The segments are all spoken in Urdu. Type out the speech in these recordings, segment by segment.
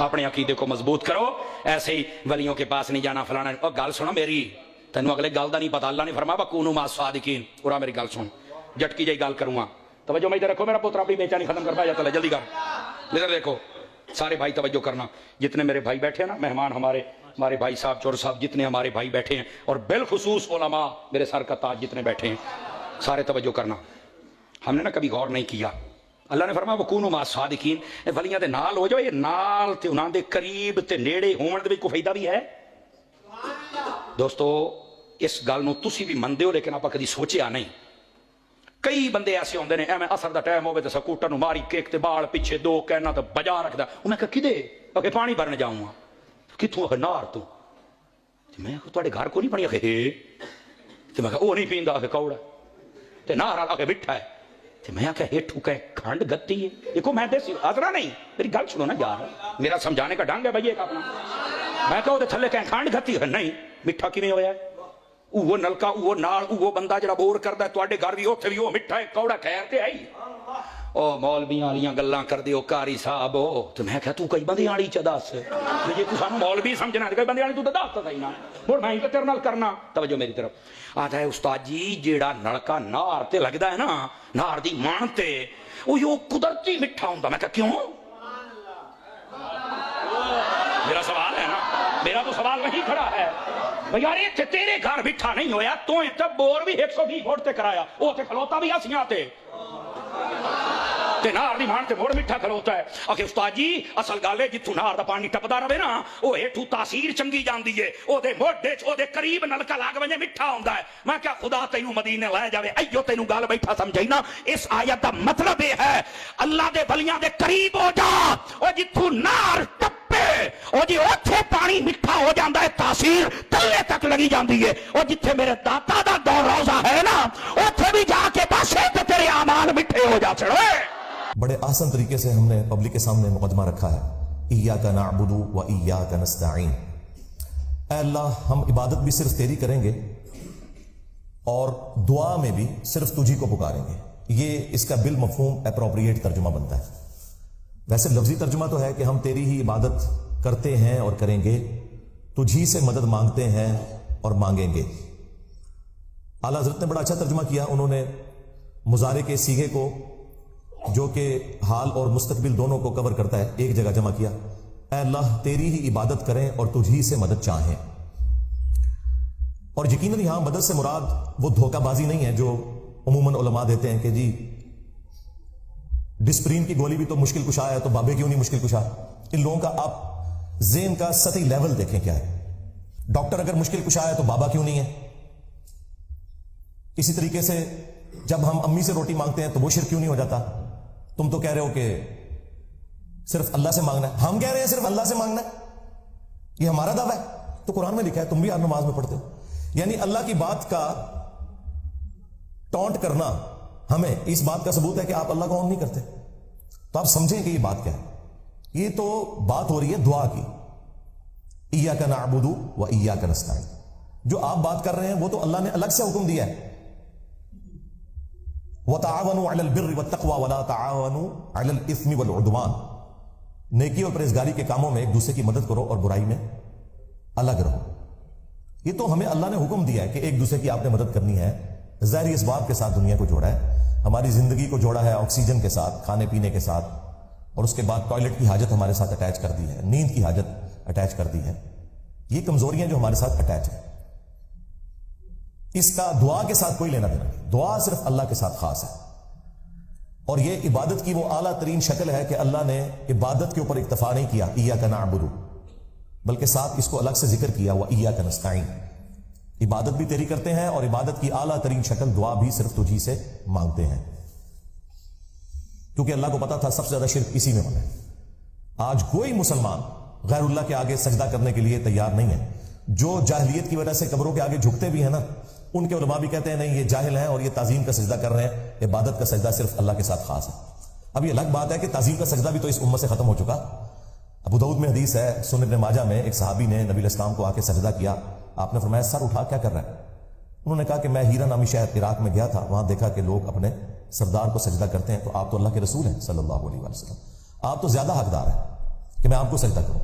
اپنے عقیدے کو مضبوط کرو. ایسے ہی ولیوں کے پاس نہیں جانا فلانا. اور گل سنو میری, تینوں اگلے گل دا نہیں پتا. اللہ نے فرمایا وَكُونُوا مَعَ الصَّادِقِينَ. پورا میری گل سن, جھٹکی جائی گل کروں گا, توجہ میں ادھر رکھو. میرا پوتر اپنی بیچانی ختم کر پایا, چلے جلدی کر. ادھر دیکھو سارے بھائی توجہ کرنا, جتنے میرے بھائی بیٹھے ہیں نا, مہمان ہمارے بھائی صاحب چور صاحب, جتنے ہمارے بھائی بیٹھے ہیں, اور بالخصوص علماء میرے سر کا تاج جتنے بیٹھے ہیں, سارے توجہ کرنا. ہم نے نا کبھی غور نہیں کیا. اللہ نے فرمایا وَكُونُوا مَعَ الصَّادِقِينَ. ولیاں دے نال ہو جاؤ. یہ نال تے انہاں دے قریب تے نیڑے ہون دے وچ کوئی فائدہ بھی ہے دوستو. اس گل نو تسی بھی مندے ہو, لیکن آپ کدی سوچیا نہیں. کئی بندے ایسے ہوندے نے, ایویں اثر دا ٹائم ہوے تے سکوٹر نو ماری کیک تے بال پیچھے دو کہنا تے بجا رکھدا. میں کہ کدے کہ پانی بھرنے جاؤں گا. کتھوں؟ نار تو. میں کہ تواڈے گھر کو نہیں پانی؟ تے میں کہ او نہیں پیندا, کہ کوڑا تے نار والا کہ مٹھا ہے. تے میں کہ ہیٹھو کہ کھنڈ گتی ہے. دیکھو میں دیسی آزرا نہیں, میری گل سنو نا یار, میرا سمجھانے کا ڈھنگ ہے بھائی ایک اپنا. میں کہ او تھلے کہ کھنڈ گتی ہے, نہیں مٹھا کیویں ہویا ہے؟ وہ نلکا, وہ نال, وہ بندہ جڑا بور کردا ہے تواڈے گھر بھی اوتھے بھی وہ مٹھا ہے, کوڑا خیر تے آئی. او مولویاں والیاں گلاں کر دیو قاری صاحب. او تے میں کہ تو کئی بندے والی چ دس, جے تو سانو مولوی سمجھنا تے کئی بندے والی تو دس تے نا. ہن میں تے تیرے نال کرنا. توجہ میری طرف. آتا ہے استاد جی جیڑا نلکا نار تے لگدا ہے نا, نار دی مان تے, او یو قدرتی مٹھا ہوندا. میں کہ کیوں؟ میرا سوال ہے نا, میرا تو سوال وہی کھڑا ہے. یار یہ تیرے گھر مٹھا نہیں ہویا, تو تب بور بھی 120 ووٹ تے کرایا, وہ تے کھلوتا بھی ہسیاں تے نار دی مان تے موڑ مٹھا کھلوتا ہے. آخر استاد جی اصل گل ہے جتوں نار دا پانی ٹپدا رہے نا, وہ ہیٹھوں تاثیر چنگی جاندی ہے, او دے موڈے چ او دے قریب نلکا لگ وجے مٹھا ہوندا ہے. میں کیا خدا تینوں مدینے لے جاوے. ایو تینوں گل بیٹھا سمجھائی نا. اس آیت دا مطلب یہ ہے اللہ دے ولیاں دے قریب ہو جا, او جتوں نار او جی اوتھے پانی مٹھا ہو جاندا ہے, تاثیر تلے تک لگی جاندی ہے. او جتھے میرے داتا دا دور روزہ ہے نا, اوتھے بھی جا کے بس تے تیرے اعمال مٹھے ہو جا چڑھے. بڑے آسان طریقے سے ہم نے پبلک کے سامنے مقدمہ رکھا ہے, ایاک نعبد و ایاک نستعین. اے اللہ ہم عبادت بھی صرف تیری کریں گے اور دعا میں بھی صرف تجھی کو پکاریں گے. یہ اس کا بالمفہوم اپروپریٹ ترجمہ بنتا ہے. ویسے لفظی ترجمہ تو ہے کہ ہم تیری ہی عبادت کرتے ہیں اور کریں گے, تجھی سے مدد مانگتے ہیں اور مانگیں گے. اعلیٰ حضرت نے بڑا اچھا ترجمہ کیا. انہوں نے مضارع کے صیغے کو جو کہ حال اور مستقبل دونوں کو کور کرتا ہے ایک جگہ جمع کیا. اے اللہ تیری ہی عبادت کریں اور تجھی سے مدد چاہیں. اور یقیناً یہاں مدد سے مراد وہ دھوکہ بازی نہیں ہے جو عموماً علماء دیتے ہیں کہ جی ڈسپرین کی گولی بھی تو مشکل کشا ہے, تو بابے کیوں نہیں مشکل کشا. ان لوگوں کا آپ ذہن کا سطحی لیول دیکھیں کیا ہے. ڈاکٹر اگر مشکل کشا ہے تو بابا کیوں نہیں ہے. اسی طریقے سے جب ہم امی سے روٹی مانگتے ہیں تو وہ شرک کیوں نہیں ہو جاتا. تم تو کہہ رہے ہو کہ صرف اللہ سے مانگنا ہے, ہم کہہ رہے ہیں صرف اللہ سے مانگنا ہے, یہ ہمارا دعویٰ ہے. تو قرآن میں لکھا ہے, تم بھی ہر نماز میں پڑھتے ہو. یعنی اللہ کی بات کا ٹونٹ کرنا ہمیں اس بات کا ثبوت ہے کہ آپ اللہ کو آن نہیں کرتے. تو آپ سمجھیں کہ یہ بات کیا ہے. یہ تو بات ہو رہی ہے دعا کی, ایاک نعبد و ایاک نستعین. جو آپ بات کر رہے ہیں وہ تو اللہ نے الگ سے حکم دیا ہے, وَتَعَاوَنُوا عَلَى الْبِرِّ وَالتَّقْوَى وَلَا تَعَاوَنُوا عَلَى الْإِثْمِ وَالْعُدْوَانِ. نیکی اور پرہیزگاری کے کاموں میں ایک دوسرے کی مدد کرو اور برائی میں الگ رہو. یہ تو ہمیں اللہ نے حکم دیا ہے کہ ایک دوسرے کی آپ نے مدد کرنی ہے. ظاہری اسباب کے ساتھ دنیا کو جوڑا ہے, ہماری زندگی کو جوڑا ہے آکسیجن کے ساتھ, کھانے پینے کے ساتھ, اور اس کے بعد ٹوائلٹ کی حاجت ہمارے ساتھ اٹیچ کر دی ہے, نیند کی حاجت اٹیچ کر دی ہے. یہ کمزوریاں جو ہمارے ساتھ اٹیچ ہیں, اس کا دعا کے ساتھ کوئی لینا دینا نہیں. دعا صرف اللہ کے ساتھ خاص ہے. اور یہ عبادت کی وہ اعلیٰ ترین شکل ہے کہ اللہ نے عبادت کے اوپر اکتفا نہیں کیا ایاک نعبد, بلکہ ساتھ اس کو الگ سے ذکر کیا وایاک نستعین. عبادت بھی تیری کرتے ہیں اور عبادت کی اعلیٰ ترین شکل دعا بھی صرف تجھی سے مانگتے ہیں. کیونکہ اللہ کو پتا تھا سب سے زیادہ شرک اسی میں ہونا ہے. آج کوئی مسلمان غیر اللہ کے آگے سجدہ کرنے کے لیے تیار نہیں ہے. جو جاہلیت کی وجہ سے قبروں کے آگے جھکتے بھی ہیں نا, ان کے علماء بھی کہتے ہیں نہیں یہ جاہل ہیں اور یہ تعظیم کا سجدہ کر رہے ہیں, عبادت کا سجدہ صرف اللہ کے ساتھ خاص ہے. اب یہ الگ بات ہے کہ تعظیم کا سجدہ بھی تو اس امت سے ختم ہو چکا. ابو داؤد میں حدیث ہے, سنن ابن ماجہ میں, ایک صحابی نے نبی علیہ السلام کو آ کے سجدہ کیا. آپ نے فرمایا سر اٹھا کیا کر رہا ہے. انہوں نے کہا کہ میں ہیرا نامی شہر عراق میں گیا تھا, وہاں دیکھا کہ لوگ اپنے سردار کو سجدہ کرتے ہیں, تو آپ تو اللہ کے رسول ہیں صلی اللہ علیہ وسلم, آپ تو زیادہ حقدار ہیں کہ میں آپ کو سجدہ کروں.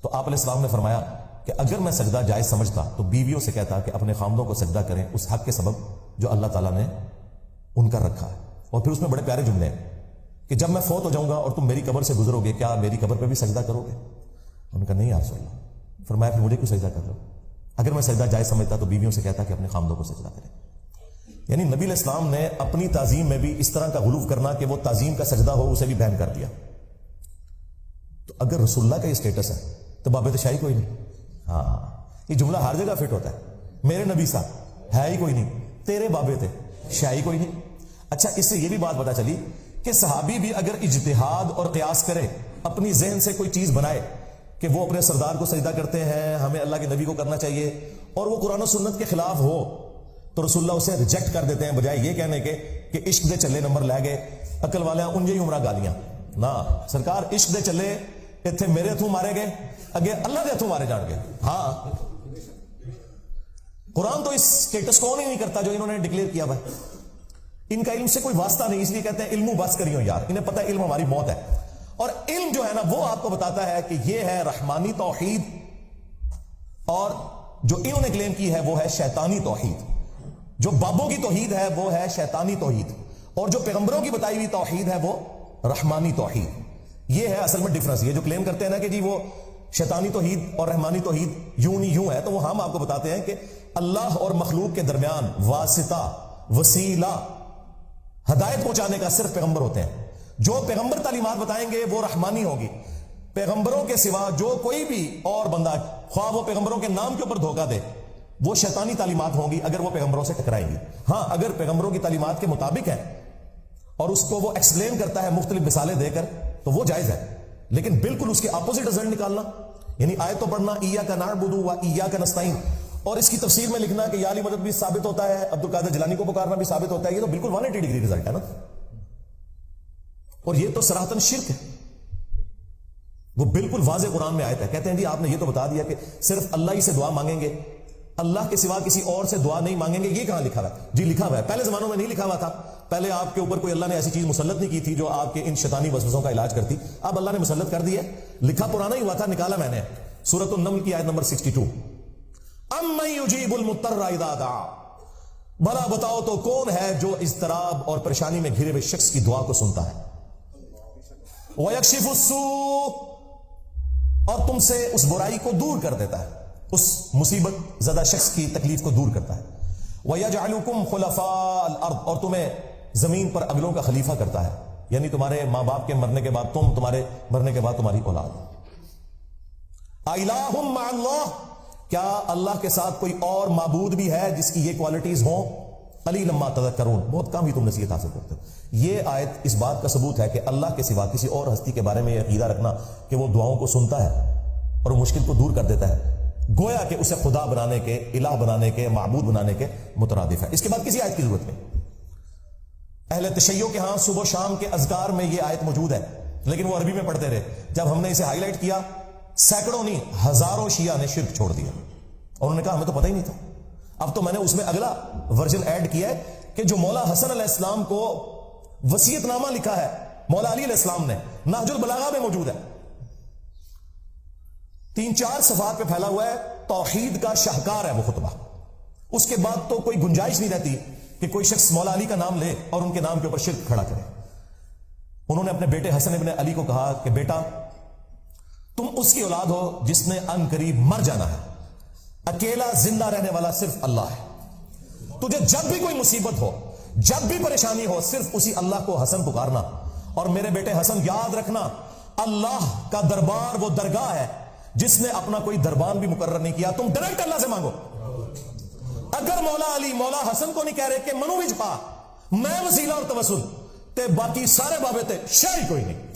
تو آپ علیہ السلام نے فرمایا کہ اگر میں سجدہ جائز سمجھتا تو بیویوں سے کہتا کہ اپنے خامدوں کو سجدہ کریں اس حق کے سبب جو اللہ تعالیٰ نے ان کا رکھا ہے. اور پھر اس میں بڑے پیارے جملے ہیں کہ جب میں فوت ہو جاؤں گا اور تم میری قبر سے گزرو گے کیا میری قبر پہ بھی سجدہ کرو گے؟ ان کا نہیں یا رسول اللہ. فرمایا پھر مجھے کیوں سجدہ کر لو؟ اگر میں سجدہ جائز سمجھتا تو بیویوں سے کہتا کہ اپنے خامدوں کو سجدہ کریں. یعنی نبی علیہ السلام نے اپنی تعظیم میں بھی اس طرح کا غلو کرنا کہ وہ تعظیم کا سجدہ ہو اسے بھی بین کر دیا. تو اگر رسول اللہ کا یہ سٹیٹس ہے تو باب شاہی کوئی نہیں. ہاں یہ جملہ ہر جگہ فٹ ہوتا ہے. میرے نبی صاحب ہے ہی کوئی نہیں, تیرے بابے تھے شاہی کوئی نہیں. اچھا اس سے یہ بھی بات پتا چلی کہ صحابی بھی اگر اجتہاد اور قیاس کرے, اپنی ذہن سے کوئی چیز بنائے کہ وہ اپنے سردار کو سجدہ کرتے ہیں, ہمیں اللہ کے نبی کو کرنا چاہیے, اور وہ قرآن و سنت کے خلاف ہو تو رسول اللہ اسے ریجیکٹ کر دیتے ہیں بجائے یہ کہنے کے کہ عشق دے چلے نمبر لے گئے عقل والے انجے ہی عمرہ گالیاں. نہ سرکار عشق دے چلے اتنے میرے ہتھوں مارے گئے اگے اللہ کے ہتھوں مارے جان گے. ہاں قرآن تو اس سٹیٹس کو نہیں کرتا جو انہوں نے ڈکلیئر کیا بھائی. ان کا علم سے کوئی واسطہ نہیں, اس لیے کہتے ہیں علمو بس کریو یار, انہیں پتہ ہے علم ہماری موت ہے. اور علم جو ہے نا وہ آپ کو بتاتا ہے کہ یہ ہے رحمانی توحید, اور جو انہوں نے کلیم کی ہے وہ ہے شیطانی توحید. جو بابوں کی توحید ہے وہ ہے شیطانی توحید, اور جو پیغمبروں کی بتائی ہوئی توحید ہے وہ رحمانی توحید. یہ ہے اصل میں ڈفرنس. یہ جو کلیم کرتے ہیں نا کہ جی وہ شیطانی توحید اور رحمانی توحید یوں نہیں یوں ہے, تو وہ ہم آپ کو بتاتے ہیں کہ اللہ اور مخلوق کے درمیان واسطہ, وسیلہ, ہدایت پہنچانے کا صرف پیغمبر ہوتے ہیں. جو پیغمبر تعلیمات بتائیں گے وہ رحمانی ہوگی. پیغمبروں کے سوا جو کوئی بھی اور بندہ خواہ وہ پیغمبروں کے نام کے اوپر دھوکہ دے وہ شیطانی تعلیمات ہوں گی اگر وہ پیغمبروں سے ٹکرائیں گی. ہاں اگر پیغمبروں کی تعلیمات کے مطابق ہے اور اس کو وہ ایکسپلین کرتا ہے مختلف مثالیں دے کر تو وہ جائز ہے, لیکن بالکل اس کے اپوزٹ رزلٹ نکالنا, یعنی آیت تو پڑھنا ایاک نعبد و ایاک نستعین, اور اس کی تفسیر میں لکھنا کہ یا علی مدد بھی ثابت ہوتا ہے, عبد القادر جیلانی کو پکارنا بھی ثابت ہوتا ہے, یہ تو بالکل 180 ڈگری رزلٹ ہے نا. اور یہ تو صراحتاً شرک ہے, وہ بالکل واضح قرآن میں آیت ہے. کہتے ہیں جی آپ نے یہ تو بتا دیا کہ صرف اللہ ہی سے دعا مانگیں گے, اللہ کے سوا کسی اور سے دعا نہیں مانگیں گے, یہ کہاں لکھا ہوا ہے؟ جی لکھا ہوا ہے, پہلے زمانوں میں نہیں لکھا ہوا تھا. پہلے آپ کے اوپر کوئی اللہ نے ایسی چیز مسلط نہیں کی تھی جو آپ کے ان شیطانی وسوسوں کا علاج کرتی, اب اللہ نے مسلط کر دی ہے. لکھا پرانا ہی ہوا تھا, نکالا میں نے. سورۃ النمل کی آیت نمبر 62, امن یجیب المضطر اذا دعا, بھلا بتاؤ تو کون ہے جو اضطراب اور پریشانی میں گھرے ہوئے شخص کی دعا کو سنتا ہے, وَيَكْشِفُ السُّوءَ, اور تم سے اس برائی کو دور کر دیتا ہے, اس مصیبت زدہ شخص کی تکلیف کو دور کرتا ہے, وَيَجْعَلُكُمْ خُلَفَاءَ الْأَرْضِ, اور تمہیں زمین پر اگلوں کا خلیفہ کرتا ہے, یعنی تمہارے ماں باپ کے مرنے کے بعد تم, تمہارے مرنے کے بعد تمہاری اولاد. اِلَٰهٌ مَّعَ اللَّهِ, کیا اللہ کے ساتھ کوئی اور معبود بھی ہے جس کی یہ کوالٹیز ہوں؟ قلیلا ما تذکرون, بہت کم ہی تم نصیحت حاصل کرتے ہو. یہ آیت اس بات کا ثبوت ہے کہ اللہ کے سوا کسی اور ہستی کے بارے میں یہ عقیدہ رکھنا کہ وہ دعاؤں کو سنتا ہے اور وہ مشکل کو دور کر دیتا ہے, گویا کہ اسے خدا بنانے کے, الہ بنانے کے, معبود بنانے کے مترادف ہے. اس کے بعد کسی آیت کی ضرورت نہیں. اہل تشیع کے ہاں صبح و شام کے اذکار میں یہ آیت موجود ہے, لیکن وہ عربی میں پڑھتے رہے. جب ہم نے اسے ہائی لائٹ کیا, سینکڑوں نہیں ہزاروں شیعہ نے شرک چھوڑ دیا, اور انہوں نے کہا ہمیں تو پتہ ہی نہیں تھا. اب تو میں نے اس میں اگلا ورژن ایڈ کیا ہے کہ جو مولا حسن علیہ السلام کو وصیت نامہ لکھا ہے مولا علی علیہ السلام نے, نہج البلاغہ میں موجود ہے, 3-4 صفحات پہ پھیلا ہوا ہے, توحید کا شاہکار ہے وہ خطبہ. اس کے بعد تو کوئی گنجائش نہیں رہتی کہ کوئی شخص مولا علی کا نام لے اور ان کے نام کے اوپر شرک کھڑا کرے. انہوں نے اپنے بیٹے حسن ابن علی کو کہا کہ بیٹا تم اس کی اولاد ہو جس نے ان قریب مر جانا ہے, اکیلا زندہ رہنے والا صرف اللہ ہے. تجھے جب بھی کوئی مصیبت ہو, جب بھی پریشانی ہو, صرف اسی اللہ کو حسن پکارنا. اور میرے بیٹے حسن یاد رکھنا, اللہ کا دربار وہ درگاہ ہے جس نے اپنا کوئی دربان بھی مقرر نہیں کیا, تم ڈائریکٹ اللہ سے مانگو. اگر مولا علی مولا حسن کو نہیں کہہ رہے کہ منو وچ پا میں وسیلہ اور توسل تے باقی سارے بابے تے شاہی کوئی نہیں.